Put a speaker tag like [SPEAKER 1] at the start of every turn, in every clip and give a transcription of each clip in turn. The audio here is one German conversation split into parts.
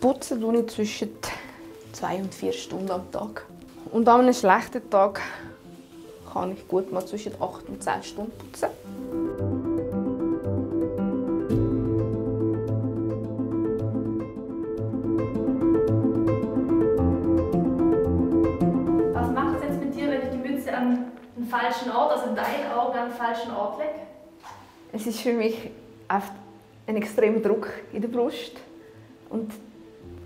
[SPEAKER 1] Putzen tue ich zwischen 2 und 4 Stunden am Tag. Und an einem schlechten Tag kann ich gut mal zwischen 8 und 10 Stunden putzen.
[SPEAKER 2] Was macht es jetzt mit dir, wenn ich die Mütze an den falschen Ort, also deine Augen an den falschen Ort lege?
[SPEAKER 1] Es ist für mich oft ein extremer Druck in der Brust und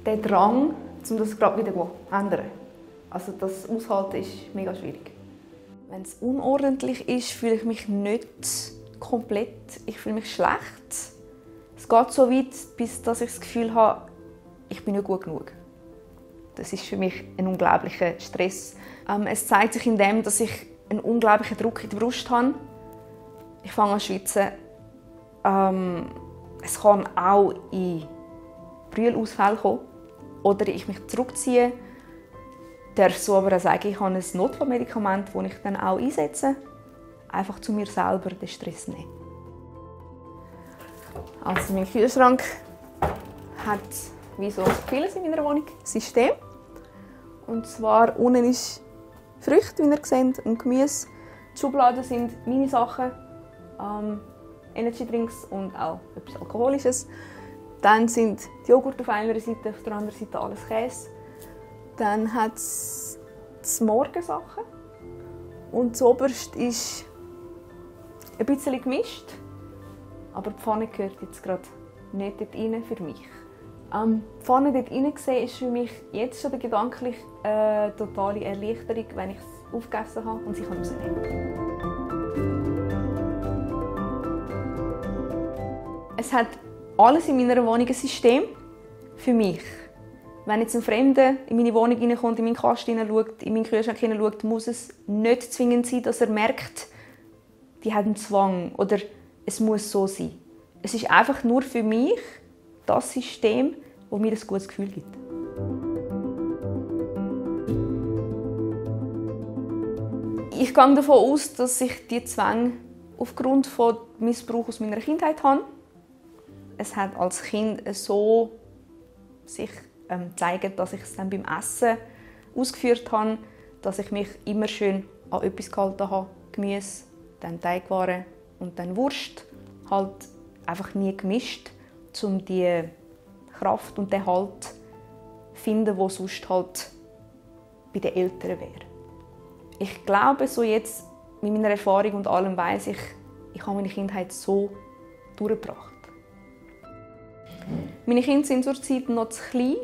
[SPEAKER 1] der Drang, um das gerade wieder zu ändern. Also das Aushalten ist mega schwierig. Wenn es unordentlich ist, fühle ich mich nicht komplett. Ich fühle mich schlecht. Es geht so weit, bis dass ich das Gefühl habe, ich bin nicht gut genug. Das ist für mich ein unglaublicher Stress. Es zeigt sich in dem, dass ich einen unglaublichen Druck in der Brust habe. Ich fange an zu schwitzen. Es kann auch in Brüllausfälle kommen. Oder ich mich zurückziehe. Ich darf so aber auch sagen, ich habe ein Notfallmedikament, das ich dann auch einsetze. Einfach zu mir selber den Stress nehmen. Also mein Kühlschrank hat, wie so vieles in meiner Wohnung, ein System. Und zwar unten ist Früchte, wie ihr seht, und Gemüse. Die Schubladen sind meine Sachen, Energydrinks und auch etwas Alkoholisches. Dann sind die Joghurt auf einer Seite, auf der anderen Seite alles Käse. Dann hat es die Morgensachen. Und zuoberst ist ein bisschen gemischt. Aber die Pfanne gehört jetzt gerade nicht dort rein für mich. Die Pfanne dort rein sehen ist für mich jetzt schon gedanklich eine totale Erleichterung, wenn ich es aufgegessen habe und sie rausnehmen kann. Es hat alles in meiner Wohnung ein System für mich. Wenn jetzt ein Fremder in meine Wohnung hineinkommt, in meinen Kasten hineinschaut, in meinen Kühlschrank hineinschaut, muss es nicht zwingend sein, dass er merkt, die hat einen Zwang oder es muss so sein. Es ist einfach nur für mich das System, das mir ein gutes Gefühl gibt. Ich gehe davon aus, dass ich die Zwänge aufgrund von Missbrauch aus meiner Kindheit habe. Es hat als Kind so sich gezeigt, dass ich es dann beim Essen ausgeführt habe, dass ich mich immer schön an etwas gehalten habe. Gemüse, dann Teigwaren und dann Wurst. Halt einfach nie gemischt, um die Kraft und den Halt zu finden, der sonst halt bei den Eltern wäre. Ich glaube, so jetzt mit meiner Erfahrung und allem weiss ich habe meine Kindheit so durchgebracht. Meine Kinder sind zurzeit noch zu klein,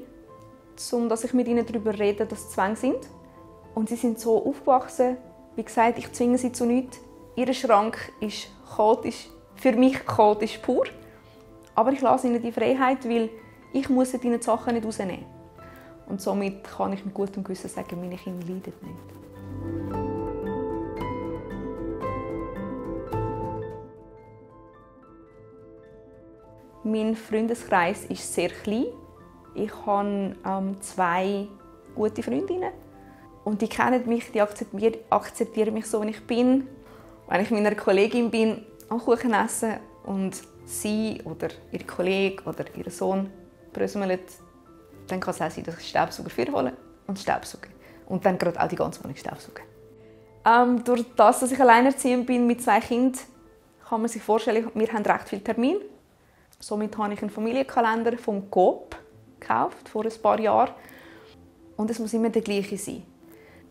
[SPEAKER 1] dass ich mit ihnen darüber rede, dass sie Zwänge sind. Und sie sind so aufgewachsen, wie gesagt, ich zwinge sie zu nichts. Ihr Schrank ist chaotisch, für mich chaotisch pur. Aber ich lasse ihnen die Freiheit, weil ich muss ihnen die Sachen nicht rausnehmen. Und somit kann ich mit gutem Gewissen sagen, meine Kinder leiden nicht. Mein Freundeskreis ist sehr klein. Ich habe 2 gute Freundinnen. Und die kennen mich, die akzeptieren mich so, wie ich bin. Wenn ich mit einer Kollegin bin, am Kuchen essen und sie oder ihr Kollege oder ihr Sohn bröselt, dann kann es auch sein, dass ich Staubsauger vorhole und staubsauge. Und dann gerade auch die ganze Wohnung staubsaugen. Durch das, dass ich alleinerziehend bin mit 2 Kindern, kann man sich vorstellen, wir haben recht viele Termine. Somit habe ich einen Familienkalender vom Coop gekauft, vor ein paar Jahren. Und es muss immer der gleiche sein.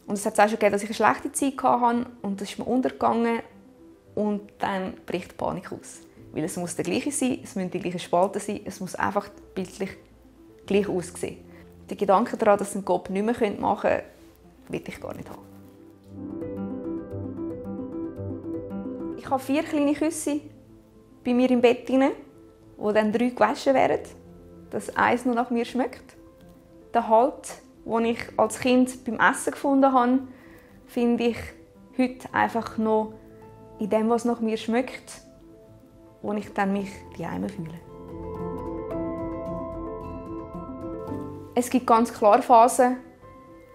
[SPEAKER 1] Und es hat auch schon gegeben, dass ich eine schlechte Zeit hatte und das ist mir untergegangen. Und dann bricht die Panik aus. Weil es muss der gleiche sein, es müssen die gleichen Spalten sein, es muss einfach bildlich gleich aussehen. Der Gedanke daran, dass ein Coop nicht mehr machen könnte, will ich gar nicht haben. Ich habe 4 kleine Küsse bei mir im Bett, wo dann 3 gewaschen werden, dass eins nur nach mir schmeckt. Der Halt, den ich als Kind beim Essen gefunden habe, finde ich heute einfach noch in dem, was nach mir schmeckt, wo ich dann mich daheim fühle. Es gibt ganz klar Phasen,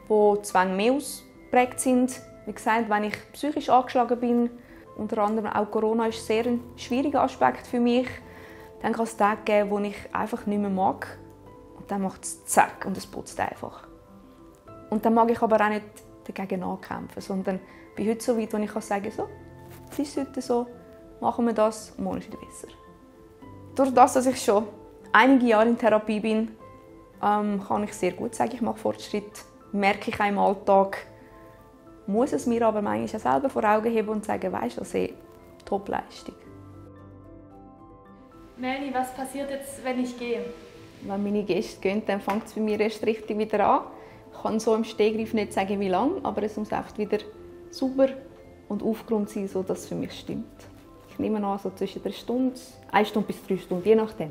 [SPEAKER 1] wo Zwänge mehr ausprägt sind. Wie gesagt, wenn ich psychisch angeschlagen bin, unter anderem auch Corona ist sehr ein schwieriger Aspekt für mich. Dann kann es Tage geben, wo ich einfach nicht mehr mag. dann macht es zack und es putzt einfach. Und dann mag ich aber auch nicht dagegen ankämpfen, sondern ich bin heute so weit, wo ich sagen kann, so, es ist heute so, machen wir das und morgen ist es wieder besser. Durch das, dass ich schon einige Jahre in Therapie bin, kann ich sehr gut sagen, ich mache Fortschritt, merke ich auch im Alltag, muss es mir aber manchmal auch selber vor Augen heben und sagen, weisst du, das ist Top-Leistung.
[SPEAKER 2] Melanie, was passiert jetzt, wenn ich gehe?
[SPEAKER 1] Wenn meine Gäste gehen, dann fängt es bei mir erst richtig wieder an. Ich kann so im Stegreif nicht sagen, wie lange, aber es muss einfach wieder sauber und aufgeräumt sein, sodass es für mich stimmt. Ich nehme an, so zwischen 1 Stunde bis 3 Stunden, je nachdem.